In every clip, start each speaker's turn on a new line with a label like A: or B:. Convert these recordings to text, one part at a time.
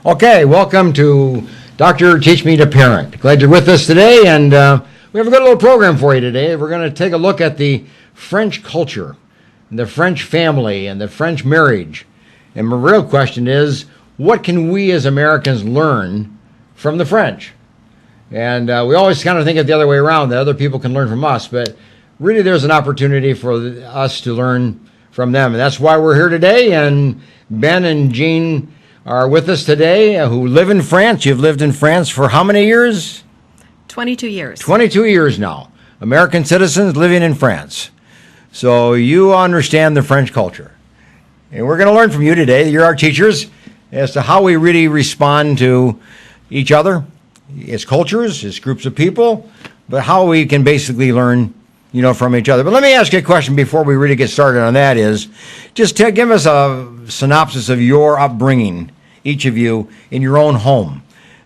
A: Okay, welcome to Dr. Teach Me to Parent. Glad you're with us today, and we have a good little program for you today. We're going to take a look at the French culture, and the French family, and the French marriage. And my real question is, what can we as Americans learn from the French? And we always kind of think it the other way around, that other people can learn from us, but really there's an opportunity for us to learn from them. And that's why we're here today, and Ben and Jean are with us today, who live in France. You've lived in France for how many years?
B: 22 years.
A: 22 years now. American citizens living in France. So you understand the French culture. And we're going to learn from you today, you're our teachers, as to how we really respond to each other, its cultures, its groups of people, but how we can basically learn, from each other. But let me ask you a question before we really get started on that is, just give us a synopsis of your upbringing, each of you, in your own home.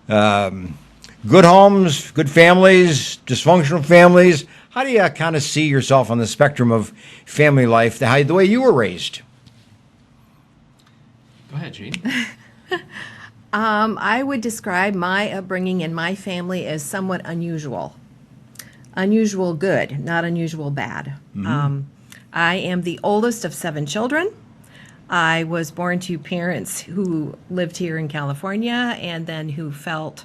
A: Good homes, good families, dysfunctional families. How do you kind of see yourself on the spectrum of family life, the way you were raised?
C: Go ahead, Jean.
B: I would describe my upbringing and my family as somewhat unusual. Unusual good, not unusual bad.
A: Mm-hmm.
B: I am the oldest of 7 children. I was born to parents who lived here in California and then who felt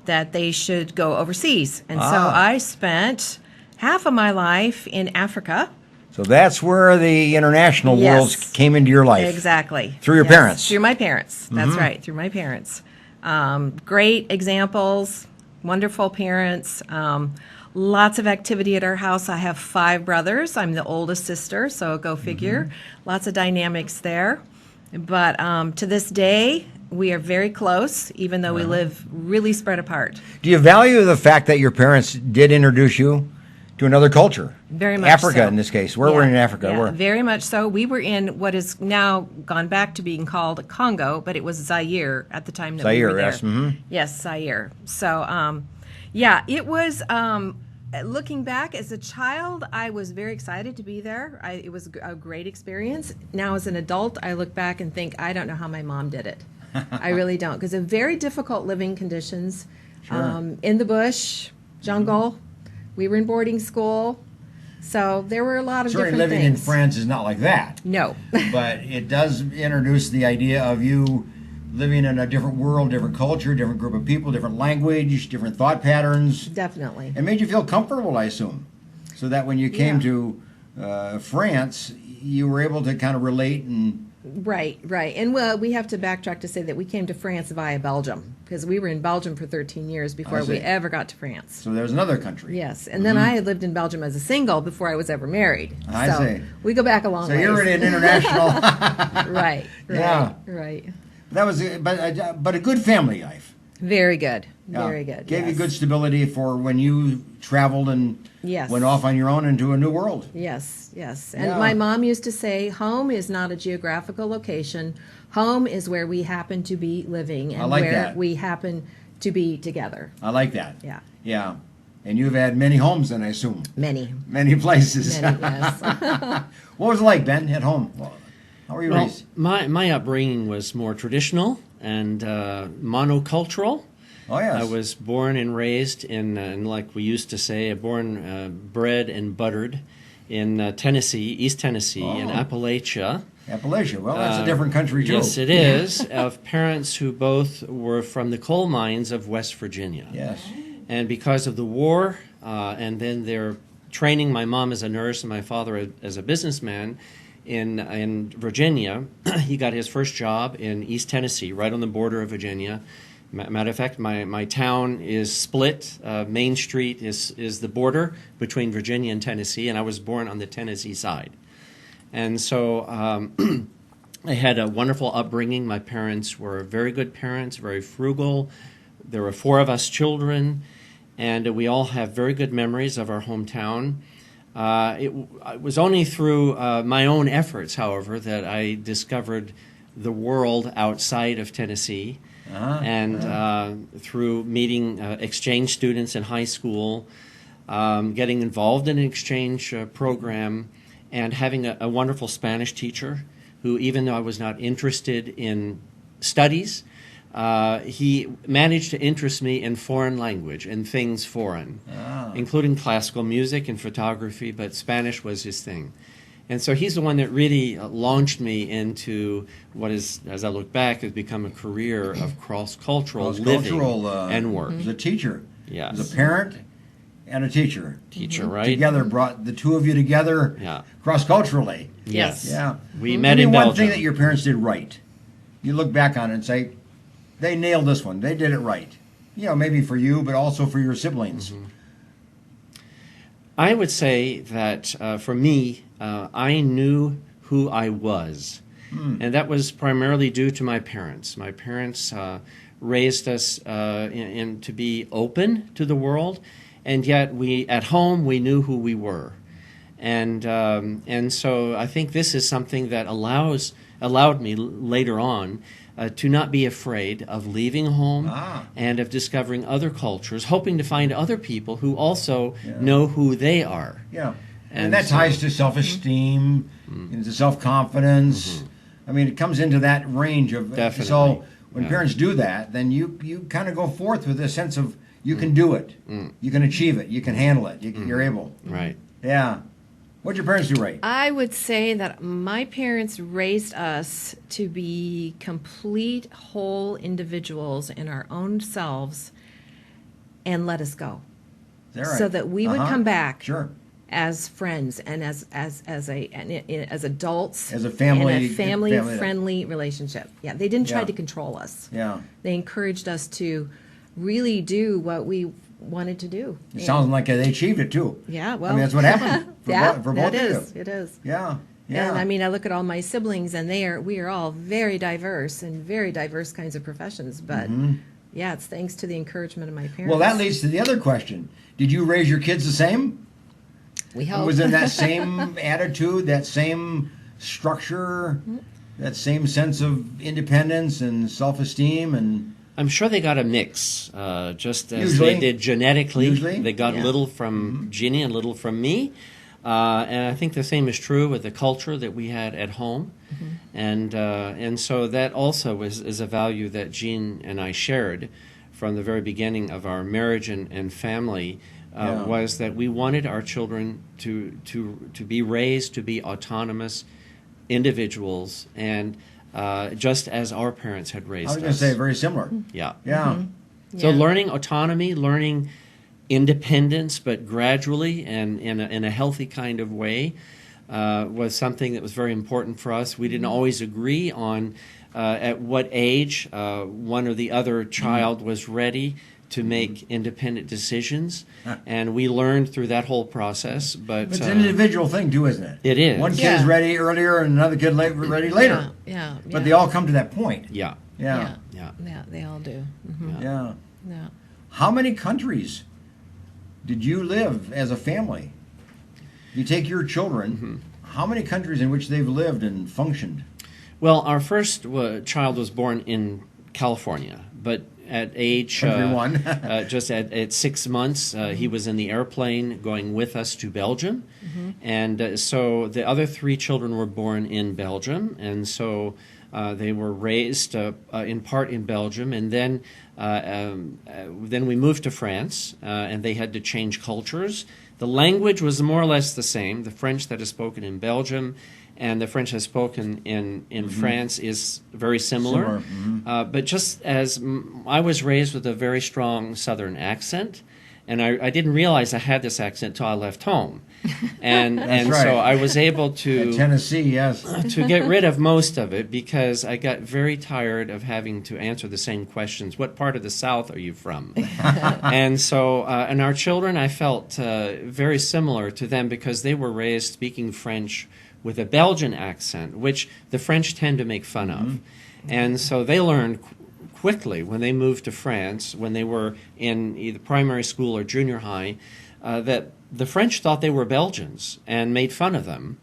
B: that they should go overseas. And so I spent half of my life in Africa.
A: So that's where the international worlds came into your life.
B: Exactly.
A: Through your parents.
B: Through my parents. That's right, through my parents. Great examples, wonderful parents. Lots of activity at our house. I have 5 brothers. I'm the oldest sister, so go figure. Lots of dynamics there. But to this day, we are very close, even though we live really spread apart.
A: Do you value the fact that your parents did introduce you to another culture?
B: Very much
A: Africa,
B: so.
A: in this case. Where we're in Africa.
B: Yeah,
A: Where?
B: very much so. We were in what is now gone back to being called Congo, but it was Zaire at the time that we were there.
A: Yes. Mm-hmm.
B: Yes, Zaire. So, it was... looking back as a child, I was very excited to be there. It was a great experience. Now, as an adult, I look back and think, I don't know how my mom did it. I really don't, because of very difficult living conditions.
A: Sure.
B: In the bush, jungle. We were in boarding school. So there were a lot of different
A: living
B: things.
A: in France is not like that.
B: No.
A: But it does introduce the idea of you living in a different world, different culture, different group of people, different language, different thought patterns.
B: Definitely.
A: It made you feel comfortable, I assume. So that when you came to France, you were able to kind of relate and...
B: Right. And we have to backtrack to say that we came to France via Belgium, because we were in Belgium for 13 years before we ever got to France.
A: So there's another country.
B: Yes, and then I had lived in Belgium as a single before I was ever married.
A: I see.
B: We go back a long way.
A: So you're in an international...
B: Right.
A: Yeah.
B: Right.
A: That was, but a good family life.
B: Very good.
A: Yeah.
B: Very good.
A: Gave you
B: yes.
A: good stability for when you traveled and
B: Yes.
A: went off on your own into a new world.
B: Yes. And
A: Yeah.
B: my mom used to say, home is not a geographical location. Home is where we happen to be living and
A: like
B: where
A: that.
B: we happen to be together.
A: I like that.
B: Yeah.
A: Yeah. And you've had many homes then, I assume.
B: Many.
A: Many places.
B: Many, yes.
A: What was it like, Ben, at home? How were you
C: Well,
A: raised?
C: my upbringing was more traditional and monocultural.
A: Oh, yes.
C: I was born and raised in like we used to say, bred and buttered in Tennessee, East Tennessee, in Appalachia.
A: Appalachia. Well, that's a different country, too.
C: Yes, it is, of parents who both were from the coal mines of West Virginia.
A: Yes.
C: And because of the war, and then their training, my mom as a nurse and my father as a businessman in Virginia, he got his first job in East Tennessee, right on the border of Virginia. Matter of fact, my town is split. Main Street is the border between Virginia and Tennessee, and I was born on the Tennessee side. And so I had a wonderful upbringing. My parents were very good parents, very frugal. There were 4 of us children, and we all have very good memories of our hometown. It was only through my own efforts, however, that I discovered the world outside of Tennessee. Through meeting exchange students in high school, getting involved in an exchange program, and having a wonderful Spanish teacher who, even though I was not interested in studies, he managed to interest me in foreign language and things foreign, including classical music and photography, but Spanish was his thing. And so he's the one that really launched me into what is, as I look back, has become a career of cross-cultural living and work.
A: As a teacher.
C: Yes.
A: As a parent and a teacher.
C: Teacher, right?
A: Together, brought the two of you together cross-culturally.
C: Yes.
A: Yeah.
C: We met
A: Give me
C: in
A: one
C: Belgium.
A: thing that your parents did right. You look back on it and say, they nailed this one. They did it right. You know, maybe for you, but also for your siblings.
C: I would say that for me, I knew who I was. And that was primarily due to my parents. My parents raised us to be open to the world, and yet at home we knew who we were. And so I think this is something that allowed me later on to not be afraid of leaving home and of discovering other cultures, hoping to find other people who also know who they are.
A: Yeah. And that ties to self-esteem, and to self-confidence. I mean, it comes into that range of...
C: Definitely.
A: So when parents do that, then you kind of go forth with a sense of you can do it. You can achieve it. You can handle it. You're able.
C: Right.
A: Yeah. What'd your parents do right?
B: I would say that my parents raised us to be complete, whole individuals in our own selves and let us go.
A: Is that right?
B: So that we would come back
A: Sure.
B: as friends and as adults,
A: As a family-
B: in a
A: family.
B: family-friendly relationship. Yeah, they didn't try
A: Yeah.
B: to control us.
A: Yeah.
B: They encouraged us to really do what we wanted to do.
A: It sounds like they achieved it too.
B: Yeah, well,
A: I mean, that's what happened for,
B: yeah,
A: for both
B: it
A: of
B: is.
A: you.
B: It is.
A: Yeah. Yeah.
B: And I mean, I look at all my siblings, and we are all very diverse and very diverse kinds of professions. But yeah, it's thanks to the encouragement of my parents.
A: Well, that leads to the other question. Did you raise your kids the same?
B: we hope.
A: Was it that same attitude, that same structure, that same sense of independence and self-esteem and...
C: I'm sure they got a mix, just as
A: Usually.
C: they did genetically.
A: Usually.
C: They got a
B: Yeah.
C: little from Ginny and a little from me. And I think the same is true with the culture that we had at home. And so that also is a value that Jean and I shared from the very beginning of our marriage and family, was that we wanted our children to be raised to be autonomous individuals, and just as our parents had raised
A: I was
C: us.
A: going to say very similar.
C: Yeah.
A: Yeah.
C: So
B: Yeah.
C: learning autonomy, learning independence, but gradually and in a healthy kind of way, was something that was very important for us. We didn't always agree on at what age one or the other child was ready to make independent decisions, and we learned through that whole process. But
A: It's an individual thing too, isn't it?
C: it is.
A: One kid
B: Yeah.
A: is ready earlier and another kid ready later.
B: Yeah.
A: But they all come to that point.
C: Yeah.
A: Yeah.
B: Yeah, they all do.
A: Yeah.
B: Yeah.
A: How many countries did you live as a family? You take your children, how many countries in which they've lived and functioned?
C: Well, our first child was born in California, but at age
A: Country one.
C: just at 6 months, he was in the airplane going with us to Belgium, and so the other three children were born in Belgium, and so they were raised in part in Belgium, and then we moved to France, and they had to change cultures. The language was more or less the same. The French that is spoken in Belgium and the French that's spoken in France is very similar. But just as I was raised with a very strong Southern accent, and I didn't realize I had this accent until I left home. And
A: That's
C: so
A: right.
C: I was able
A: At
C: to
A: Tennessee, yes.
C: get rid of most of it because I got very tired of having to answer the same questions. What part of the South are you from? And so, and our children, I felt very similar to them because they were raised speaking French with a Belgian accent, which the French tend to make fun of. And so they learned quickly when they moved to France, when they were in either primary school or junior high, that the French thought they were Belgians and made fun of them.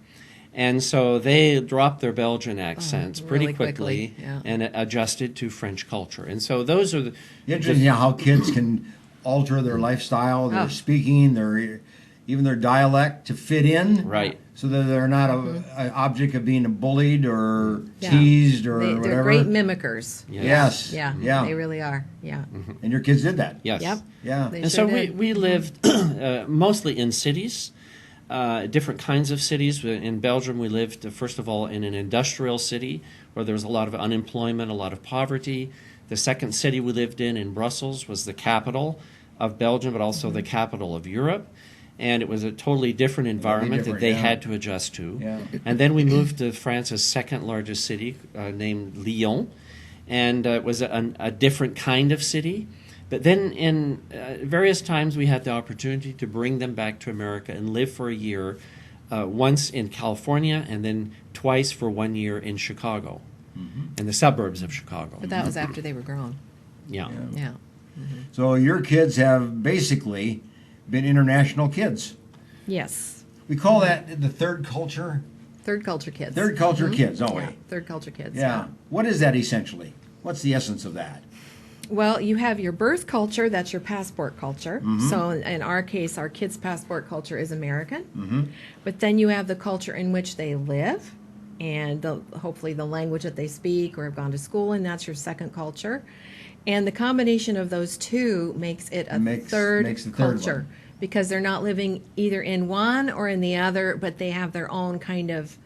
C: And so they dropped their Belgian accents pretty
B: really quickly, yeah.
C: and adjusted to French culture. And so those are the...
A: Interesting how kids can alter their lifestyle, their speaking, their even their dialect to fit in.
C: Right.
A: So that they're not an object of being bullied or
B: Yeah.
A: teased or
B: They're
A: whatever.
B: great mimickers.
A: Yes.
B: Yeah,
A: Yeah.
B: they really are. Yeah.
A: And your kids did that.
C: Yes.
B: Yep.
A: Yeah.
B: They
C: And
B: sure
C: so
B: did.
C: we lived mostly in cities, different kinds of cities. In Belgium, we lived, first of all, in an industrial city where there was a lot of unemployment, a lot of poverty. The second city we lived in Brussels, was the capital of Belgium, but also the capital of Europe. And it was a totally different environment that
A: different,
C: they
A: yeah.
C: had to adjust to.
A: Yeah.
C: And then we moved to France's second largest city, named Lyon. And it was a different kind of city. But then in various times we had the opportunity to bring them back to America and live for a year, once in California and then twice for 1 year in Chicago, in the suburbs of Chicago.
B: But that was after they were grown.
C: Yeah.
B: Yeah.
A: So your kids have basically been international kids.
B: Yes.
A: We call that the third culture.
B: Third culture kids.
A: Third culture kids, don't
B: Yeah.
A: we?
B: Third culture kids.
A: Yeah. What is that essentially? What's the essence of that?
B: Well, you have your birth culture, that's your passport culture. So in our case, our kids' passport culture is American. But then you have the culture in which they live and hopefully the language that they speak or have gone to school in, that's your second culture. And the combination of those two makes it a
A: Makes the
B: third
A: third
B: culture
A: one.
B: because they're not living either in one or in the other, but they have their own kind of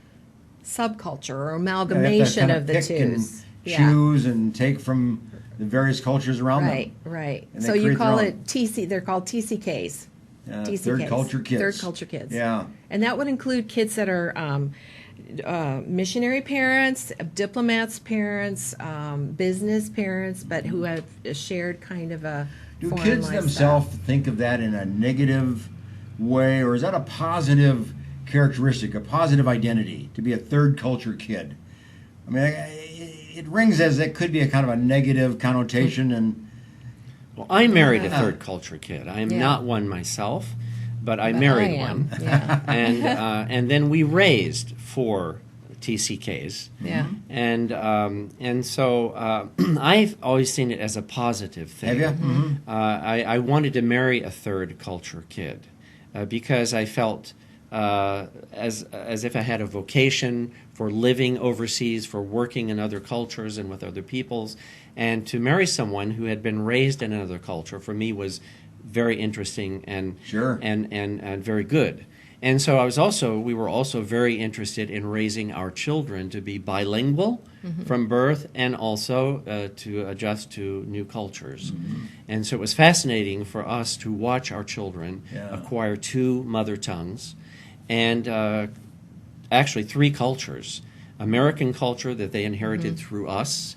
B: subculture or
A: Yeah, they have to
B: amalgamation
A: kind
B: of the
A: pick and
B: twos.
A: choose and take from the various cultures around
B: Right,
A: them.
B: right.
A: And they
B: So you
A: create their
B: call
A: own.
B: it TC, they're called TCKs. TCKs.
A: Third culture kids.
B: Third culture kids.
A: Yeah.
B: And that would include kids that are missionary parents, diplomats' parents, business parents, but who have a shared kind of a
A: Do
B: foreign
A: kids
B: lifestyle.
A: themselves think of that in a negative way, or is that a positive characteristic, a positive identity to be a third culture kid? I mean, it rings as it could be a kind of a negative connotation, and
C: Well, I married a
A: Yeah.
C: third culture kid. I am
B: Yeah.
C: not one myself, but I
B: But
C: married
B: I am.
C: one.
B: Yeah.
C: And then we raised 4 TCKs.
B: Yeah.
C: And so I've always seen it as a positive thing.
A: have you? Mm-hmm.
C: I wanted to marry a third culture kid because I felt as if I had a vocation for living overseas, for working in other cultures and with other peoples, and to marry someone who had been raised in another culture for me was very interesting and
A: Sure.
C: and very good. And so we were also very interested in raising our children to be bilingual from birth and also to adjust to new cultures. And so it was fascinating for us to watch our children
A: Yeah.
C: acquire 2 mother tongues and actually 3 cultures. American culture that they inherited through us,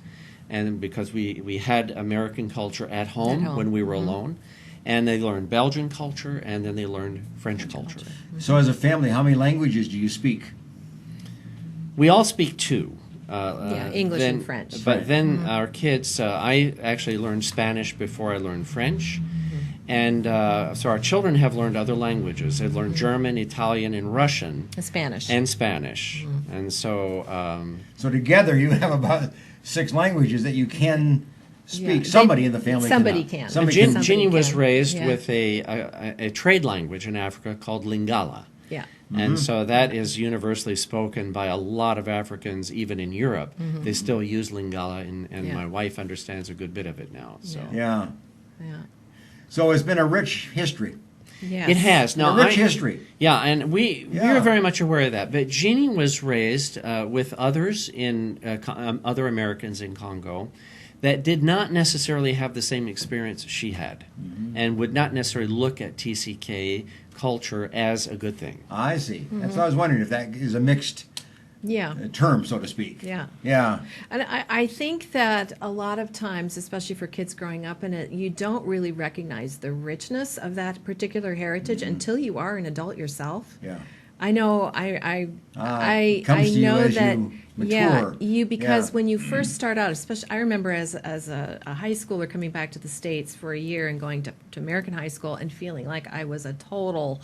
C: and because we had American culture at home when we were alone. And they learned Belgian culture, and then they learned French culture.
A: So, as a family, how many languages do you speak?
C: We all speak 2.
B: English and French.
C: But then our kids, I actually learned Spanish before I learned French. And so our children have learned other languages. They've learned German, Italian, and Russian,
B: And Spanish.
C: and Spanish. And so
A: So together, you have about 6 languages that you can speak.
B: Yeah.
A: Somebody in the family
B: somebody
A: cannot.
B: can.
A: Somebody
C: Ginny
A: can.
B: Somebody
C: was
B: can.
C: raised
B: Yeah.
C: with a trade language in Africa called Lingala.
B: Yeah.
C: And so that is universally spoken by a lot of Africans, even in Europe. They still use Lingala, and
B: Yeah.
C: my wife understands a good bit of it now. So
A: Yeah.
B: Yeah.
A: So it's been a rich history.
B: Yes.
C: it has. Now,
A: a rich history.
C: Yeah, and we
A: Yeah.
C: are very much aware of that. But Jeannie was raised with others in other Americans in Congo that did not necessarily have the same experience she had, and would not necessarily look at TCK culture as a good thing.
A: I see. That's what I was wondering if that is a mixed
B: Yeah.
A: term, so to speak.
B: Yeah.
A: Yeah.
B: And I think that a lot of times, especially for kids growing up in it, you don't really recognize the richness of that particular heritage until you are an adult yourself.
A: Yeah.
B: I know. I
A: comes to you
B: know
A: as
B: that.
A: you
B: Yeah,
A: mature.
B: because
A: Yeah.
B: when you first start out, especially I remember as a high schooler coming back to the States for a year and going to American high school and feeling like I was a total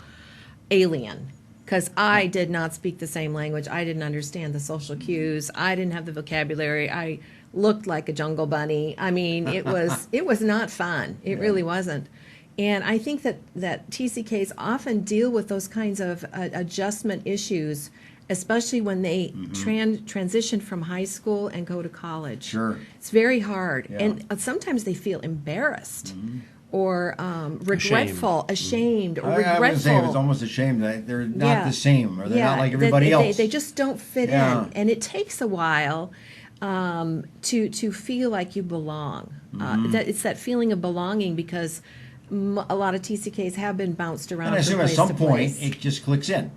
B: alien because I did not speak the same language. I didn't understand the social cues. I didn't have the vocabulary. I looked like a jungle bunny. I mean, it was not fun. It really wasn't. And I think that TCKs often deal with those kinds of adjustment issues, especially when they transition from high school and go to college.
A: Sure.
B: It's very hard.
A: Yeah.
B: And sometimes they feel embarrassed or regretful, ashamed, or
A: I
B: regretful.
A: would say it's almost a shame that they're not
B: Yeah.
A: the same, or they're not like
B: that
A: everybody else.
B: They just don't fit
A: Yeah.
B: in. And it takes a while to feel like you belong. That it's that feeling of belonging, because a lot of TCKs have been bounced around.
A: And I
B: from
A: assume at
B: place
A: some
B: to
A: point
B: place.
A: it just clicks in.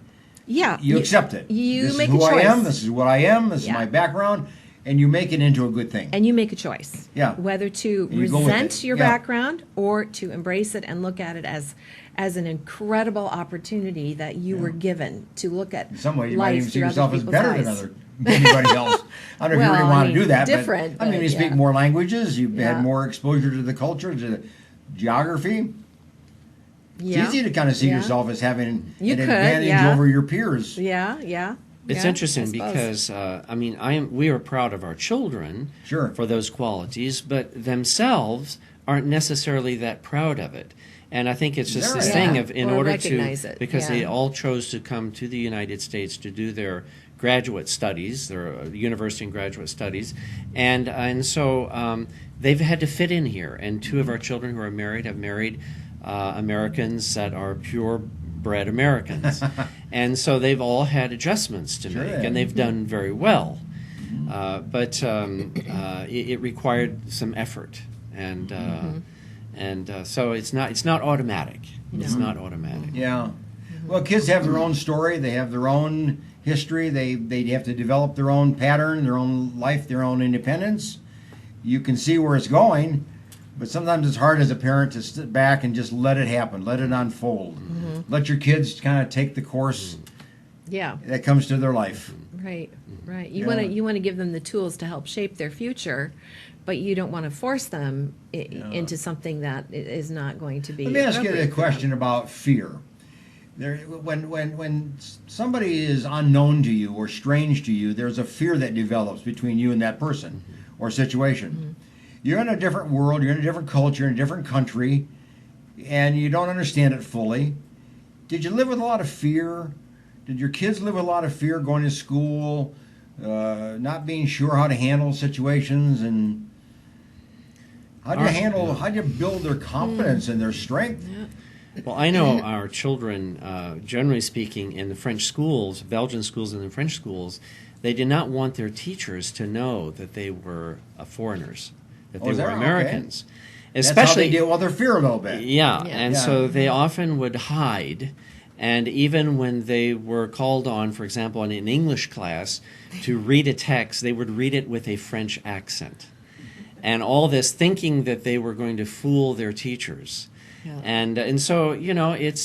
B: Yeah,
A: You accept it.
B: You
A: this
B: make
A: is who
B: a choice.
A: I am. This is what I am. This is
B: Yeah.
A: my background, and you make it into a good thing.
B: and you make a choice.
A: Yeah.
B: Whether to
A: And you go with
B: resent
A: it.
B: your
A: Yeah.
B: background or to embrace it and look at it as an incredible opportunity that you were given to look at
A: In some ways, you might
B: life
A: even see
B: through
A: yourself
B: other
A: as
B: people's
A: better
B: eyes.
A: than anybody else. I don't know if you
B: Well,
A: really
B: I
A: want
B: mean,
A: to do that,
B: different,
A: but I mean,
B: but
A: you speak
B: yeah.
A: more languages. You've
B: Yeah.
A: had more exposure to the culture, to the geography.
B: Yeah.
A: It's easy to kind of see
B: Yeah.
A: yourself as having
B: You
A: an
B: could,
A: advantage
B: yeah.
A: over your peers.
B: Yeah, yeah.
C: It's
B: yeah,
C: interesting
B: I suppose.
C: because I mean we are proud of our children
A: Sure.
C: for those qualities, but themselves aren't necessarily that proud of it. And I think it's just
A: Is that
C: this
A: right?
C: thing
B: Yeah.
C: of in
B: Or
C: order
B: recognize
C: to
B: it,
C: because they
B: yeah.
C: all chose to come to the United States to do their graduate studies, their university and graduate studies, and so they've had to fit in here. And two of our children who are married have married Americans that are purebred Americans, and so they've all had adjustments to
A: Sure,
C: make,
A: yeah.
C: and they've done very well. But it required some effort, and so it's not automatic. It's not automatic.
A: Yeah. Well, kids have their own story. They have their own history. They have to develop their own pattern, their own life, their own independence. You can see where it's going, but sometimes it's hard as a parent to sit back and just let it happen, let it unfold. Let your kids kind of take the course
B: Yeah.
A: that comes to their life.
B: Right, right. You
A: Yeah.
B: want to give them the tools to help shape their future, but you don't want to force them into something that is not going to be.
A: Let me ask you a
B: appropriate for them.
A: question about fear. When somebody is unknown to you or strange to you, there's a fear that develops between you and that person or situation. You're in a different world, you're in a different culture, in a different country, and you don't understand it fully. Did you live with a lot of fear? Did your kids live with a lot of fear going to school, not being sure how to handle situations, and how do you build their confidence and their strength?
C: Well, I know our children, generally speaking, in the French schools, Belgian schools and the French schools, they did not want their teachers to know that they were foreigners, that they
A: is that
C: were
A: right?
C: Americans.
A: That's how they deal with their fear a little bit.
C: Yeah,
B: Yeah.
C: and
A: Yeah.
C: so they often would hide. And even when they were called on, for example, in an English class, to read a text, they would read it with a French accent. And all this thinking that they were going to fool their teachers.
B: Yeah.
C: And so, you know, it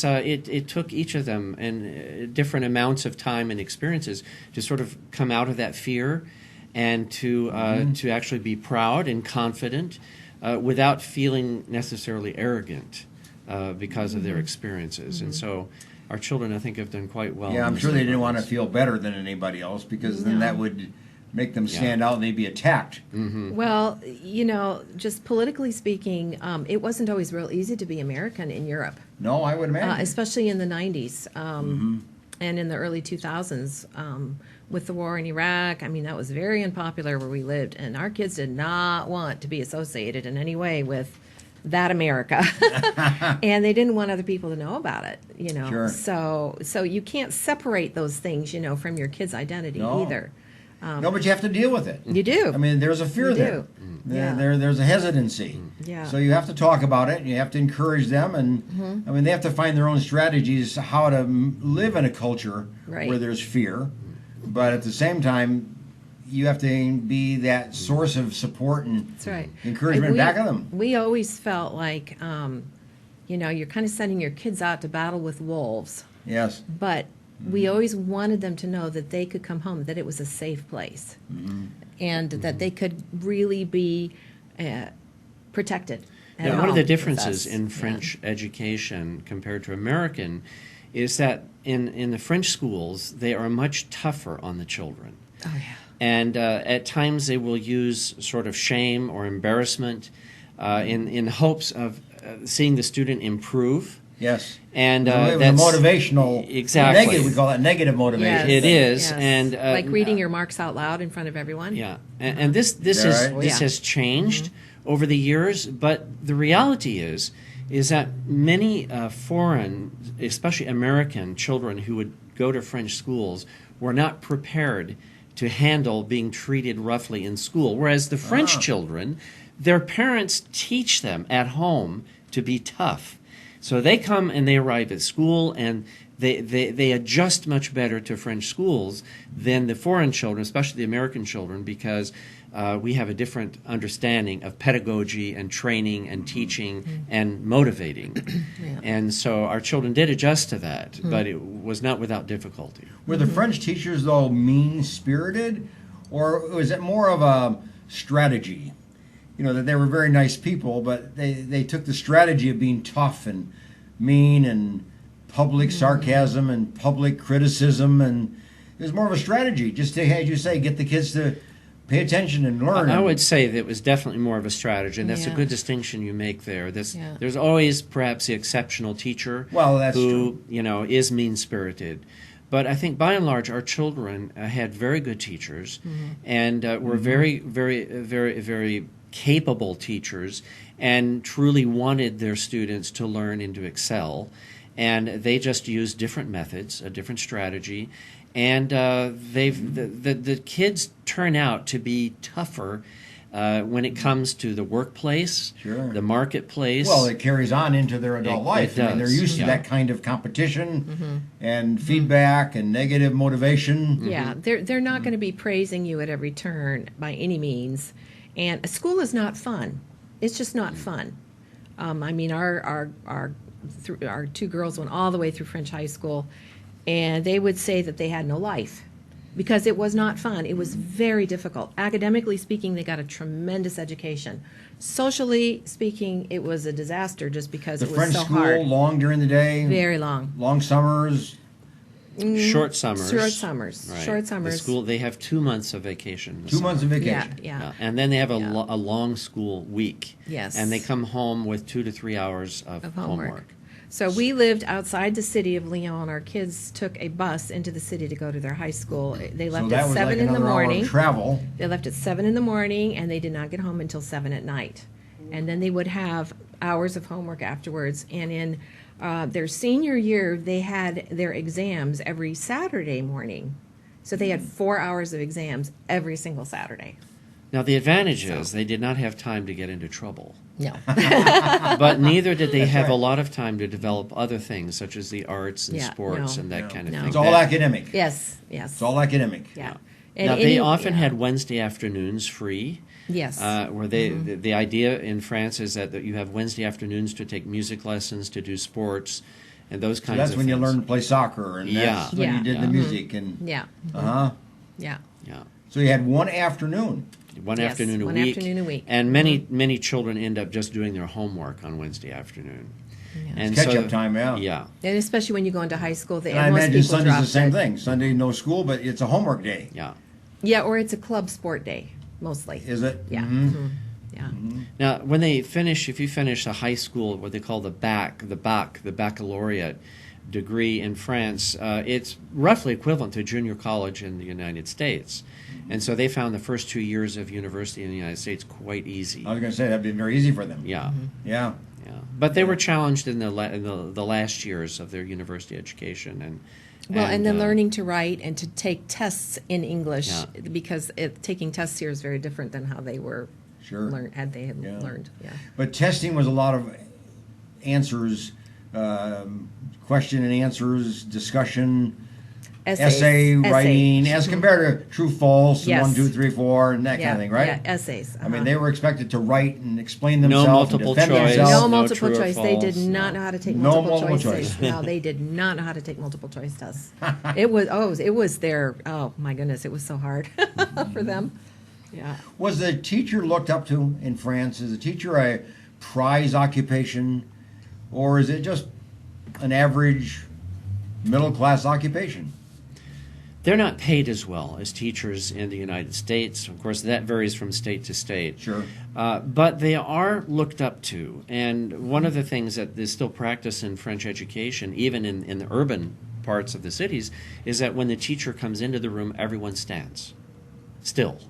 C: took each of them and different amounts of time and experiences to sort of come out of that fear and to actually be proud and confident without feeling necessarily arrogant because of their experiences. And so our children, I think, have done quite well.
A: Yeah,
C: in
A: I'm
C: this
A: sure they didn't
C: regard.
A: want to feel better than anybody else, because then
B: No.
A: that would make them stand out and they'd be attacked.
B: Well, you know, just politically speaking, it wasn't always real easy to be American in Europe,
A: No, I would imagine.
B: especially in the 90s and in the early 2000s. With the war in Iraq, I mean, that was very unpopular where we lived, and our kids did not want to be associated in any way with that America. And they didn't want other people to know about it, you know.
A: Sure.
B: So you can't separate those things, you know, from your kid's identity
A: No.
B: either.
A: No, but you have to deal with it.
B: You do.
A: I mean, there's a fear
B: You
A: there.
B: do. Yeah.
A: There's a hesitancy.
B: Yeah.
A: So you have to talk about it. You have to encourage them, and I mean, they have to find their own strategies how to live in a culture
B: Right.
A: where there's fear, but at the same time, you have to be that source of support and
B: That's right.
A: encouragement
B: We-
A: back of them.
B: We always felt like, you know, you're kind of sending your kids out to battle with wolves,
A: Yes.
B: but we always wanted them to know that they could come home, that it was a safe place, and that they could really be protected. at
C: Yeah, one of
B: home
C: the
B: with
C: differences
B: us.
C: in
B: Yeah.
C: French education compared to American is that in the French schools, they are much tougher on the children.
B: Oh, yeah.
C: And at times they will use sort of shame or embarrassment in hopes of seeing the student improve.
A: Yes.
C: And
A: It was
C: that's
A: a motivational.
C: Exactly.
A: Negative, we call that negative motivation.
C: It is,
B: Yes.
C: and
B: like reading your marks out loud in front of everyone.
C: Yeah, and this
A: Is that
C: is
A: right?
C: this
B: Yeah.
C: has changed over the years, but the reality is that many foreign, especially American children who would go to French schools were not prepared to handle being treated roughly in school, whereas the French children, their parents teach them at home to be tough. So they come and they arrive at school and they adjust much better to French schools than the foreign children, especially the American children, because we have a different understanding of pedagogy and training and teaching and motivating. And so our children did adjust to that, but it was not without difficulty.
A: Were the French teachers, though, mean-spirited, or was it more of a strategy? You know, that they were very nice people, but they took the strategy of being tough and mean and public sarcasm and public criticism, and it was more of a strategy, just to, as you say, get the kids to pay attention and learn.
C: I would say that it was definitely more of a strategy, and that's a
B: Yeah.
C: good distinction you make there.
B: Yeah.
C: There's always perhaps the exceptional teacher
A: Well, that's
C: who is mean-spirited. But I think by and large our children had very good teachers and were very, very, very, very capable teachers and truly wanted their students to learn and to excel. And they just used different methods, a different strategy. And the kids turn out to be tougher when it comes to the workplace,
A: Sure.
C: the marketplace.
A: Well, it carries on into their adult life. I mean, they're
C: does,
A: used to
C: yeah.
A: that kind of competition and feedback and negative motivation.
B: Yeah, they're not going to be praising you at every turn by any means. And school is not fun. It's just not fun. I mean, our two girls went all the way through French high school, and they would say that they had no life because it was not fun. It was very difficult. Academically speaking, they got a tremendous education. Socially speaking, it was a disaster just because
A: The
B: it was
A: French
B: so
A: school,
B: hard.
A: long during the day,
B: Very long.
A: long summers.
C: Short summers.
B: Short summers.
C: Right.
B: Short
C: The
B: summers.
C: school, they have 2 months of vacation. in the
A: 2 months of
C: summer.
A: vacation.
B: Yeah.
C: And then they have a,
B: Yeah.
C: a long school week.
B: Yes.
C: And they come home with 2 to 3 hours of homework.
B: So we lived outside the city of Lyon. Our kids took a bus into the city to go to their high school. They
A: So
B: left
A: that
B: at
A: was
B: 7
A: like
B: in the
A: another hour of
B: morning.
A: travel.
B: They left at 7 in the morning, and they did not get home until 7 at night. And then they would have hours of homework afterwards. And in their senior year, they had their exams every Saturday morning. So they had 4 hours of exams every single Saturday.
C: Now, the advantage is they did not have time to get into trouble.
B: No.
C: But neither did they have
A: right.
C: a lot of time to develop other things, such as the arts and
B: Yeah,
C: sports
B: no.
C: and that kind of
B: No.
C: thing.
A: It's all
C: That-
A: academic.
B: Yes, yes.
A: It's all academic.
B: Yeah. And
C: Now, they
B: any-
C: often
B: yeah.
C: had Wednesday afternoons free.
B: Yes.
C: Where the idea in France is that you have Wednesday afternoons to take music lessons, to do sports, and those
A: So
C: kinds
A: that's
C: of
A: when
C: things.
A: you learn to play soccer, and that's
C: Yeah.
A: when
B: Yeah.
A: you did
C: Yeah.
A: the music. And
B: Yeah,
A: uh-huh.
B: yeah.
C: Yeah.
A: So you had one afternoon.
C: One
B: Yes,
C: afternoon a
B: one
C: week.
B: afternoon a week.
C: And many children end up just doing their homework on Wednesday afternoon. And
A: Catch-up time, yeah.
C: Yeah.
B: And especially when you go into high school,
A: And I
B: most
A: imagine
B: people
A: Sunday's
B: drop
A: the same
B: dead.
A: thing. Sunday, no school, but it's a homework day.
C: Yeah.
B: Yeah, or it's a club sport day, mostly.
A: Is it?
B: Yeah.
A: Mhm.
B: Mhm. Yeah.
C: Now, when they finish, if you finish a high school, what they call the baccalaureate degree in France, it's roughly equivalent to junior college in the United States. And so they found the first 2 years of university in the United States quite easy.
A: I was going to say that'd been very easy for them.
C: Yeah.
A: Yeah.
C: Yeah. But they were challenged in the last years of their university education.
B: And then learning to write and to take tests in English
C: Yeah.
B: because taking tests here is very different than how they were
A: Sure.
B: learned.
A: Yeah.
B: Learned. Yeah.
A: But testing was a lot of answers, question and answers, discussion, essay writing, as compared to true, false,
B: Yes.
A: 1, 2, 3, 4, and that
B: Yeah.
A: kind of thing, right?
B: Yeah. Essays.
A: I mean,
B: uh-huh.
A: they were expected to write and explain
C: No
A: themselves,
C: multiple
A: and defend
C: choice.
A: themselves.
B: No
C: No
B: multiple
C: true or
B: choice. They did
C: false,
B: not
C: no.
B: know how to take
A: No
B: multiple
A: multiple
B: choice.
A: choice.
B: No, they did not know how to take multiple choice tests. It was their, oh my goodness, it was so hard for them. Yeah.
A: Was the teacher looked up to in France? Is the teacher a prize occupation, or is it just an average middle class occupation?
C: They're not paid as well as teachers in the United States. Of course, that varies from state to state.
A: Sure.
C: But they are looked up to. And one of the things that is still practiced in French education, even in the urban parts of the cities, is that when the teacher comes into the room, everyone stands still.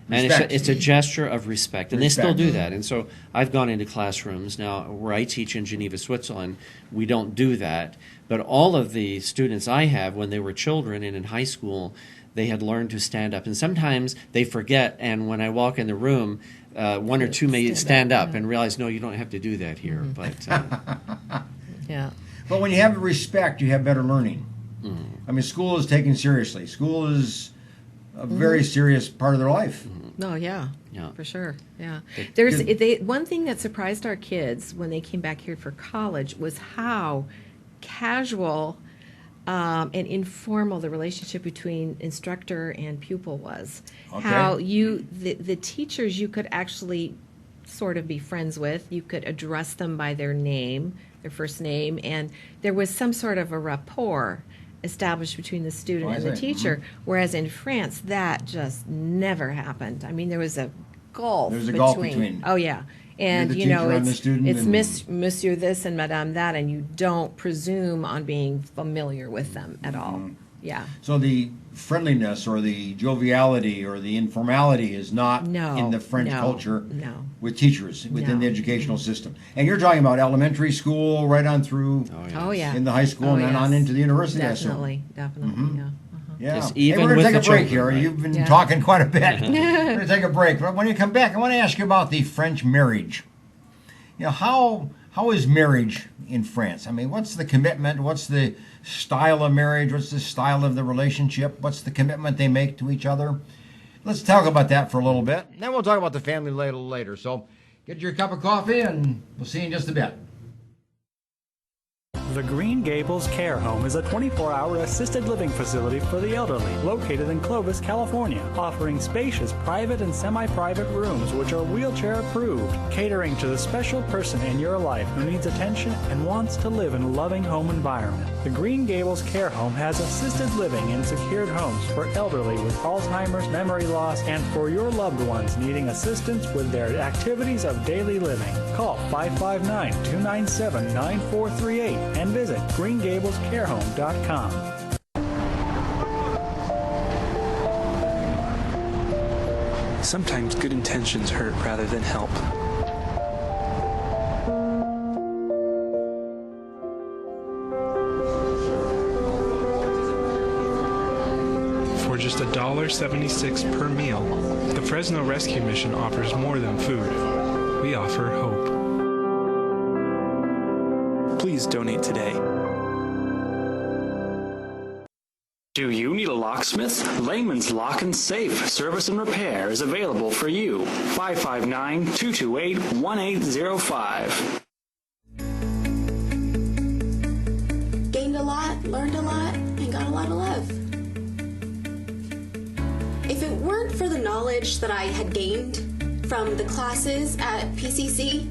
C: And it's a gesture of respect. And they still do that. And so I've gone into classrooms now where I teach in Geneva, Switzerland. We don't do that. But all of the students I have, when they were children and in high school, they had learned to stand up. And sometimes they forget. And when I walk in the room, one or two may stand up and realize, no, you don't have to do that here. But
B: Yeah.
A: But when you have respect, you have better learning. I mean, school is taken seriously. School is a very serious part of their life.
B: Oh, yeah.
C: Yeah.
B: For sure. Yeah.
A: Good.
B: One thing that surprised our kids when they came back here for college was how casual and informal the relationship between instructor and pupil was.
A: Okay.
B: How the teachers you could actually sort of be friends with. You could address them by their name, their first name, and there was some sort of a rapport established between the student and the teacher. Whereas in France, that just never happened. I mean, there was a gulf.
A: There's a gulf between.
B: Oh yeah, and
A: the
B: you know,
A: teacher and the student
B: it's
A: and-
B: Monsieur this and Madame that, and you don't presume on being familiar with them at all. Yeah.
A: So the friendliness or the joviality or the informality is not
B: No,
A: in the French
B: no,
A: culture
B: no.
A: with teachers within
B: No.
A: the educational system. And you're talking about elementary school right on through
B: Oh yeah.
A: in the high school and then on into the university. I assume.
B: Definitely. Yeah.
A: Yeah.
C: Yes,
A: Hey,
C: even
A: we're going
C: with
A: to take
C: the
A: a break
C: children,
A: here.
C: right?
A: You've been
B: Yeah.
A: talking quite a bit. We're going to take a break. But when you come back, I want to ask you about the French marriage. You know, how is marriage in France? I mean, what's the commitment? What's the style of marriage? What's the style of the relationship? What's the commitment they make to each other? Let's talk about that for a little bit. Then we'll talk about the family a little later. So get your cup of coffee and we'll see you in just a bit.
D: The Green Gables Care Home is a 24-hour assisted living facility for the elderly located in Clovis, California, offering spacious private and semi-private rooms which are wheelchair approved, catering to the special person in your life who needs attention and wants to live in a loving home environment. The Green Gables Care Home has assisted living in secured homes for elderly with Alzheimer's, memory loss, and for your loved ones needing assistance with their activities of daily living. Call 559-297-9438 and visit greengablescarehome.com.
E: Sometimes good intentions hurt rather than help. For just $1.76 per meal, the Fresno Rescue Mission offers more than food. We offer hope. Please donate today.
F: Do you need a locksmith? Layman's Lock and Safe Service and Repair is available for you. 559-228-1805.
G: Gained a lot, learned a lot, and got a lot of love. If it weren't for the knowledge that I had gained from the classes at PCC,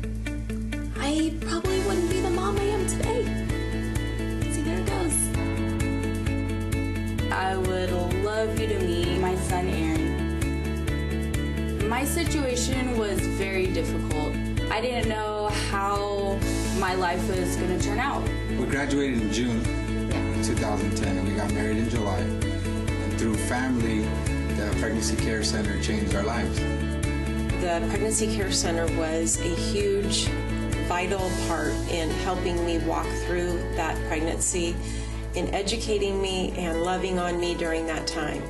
G: I probably wouldn't be the mom I am today. See, there it goes.
H: I would love you to meet my son, Aaron. My situation was very difficult. I didn't know how my life was going to turn out.
I: We graduated in June 2010 and we got married in July. And through family, the Pregnancy Care Center changed our lives.
J: The Pregnancy Care Center was a huge, vital part in helping me walk through that pregnancy, in educating me and loving on me during that time.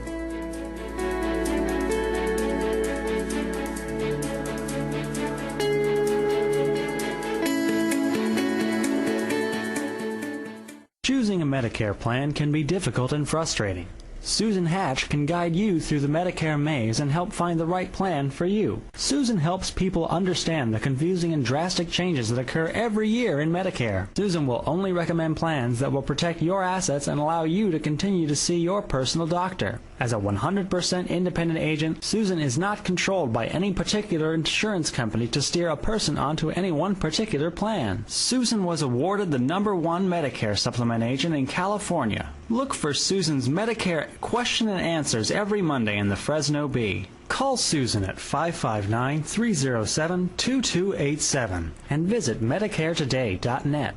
D: Choosing a Medicare plan can be difficult and frustrating. Susan Hatch can guide you through the Medicare maze and help find the right plan for you. Susan helps people understand the confusing and drastic changes that occur every year in Medicare. Susan will only recommend plans that will protect your assets and allow you to continue to see your personal doctor. As a 100% independent agent, Susan is not controlled by any particular insurance company to steer a person onto any one particular plan. Susan was awarded the #1 Medicare supplement agent in California. Look for Susan's Medicare question and answers every Monday in the Fresno Bee. Call Susan at 559-307-2287 and visit MedicareToday.net.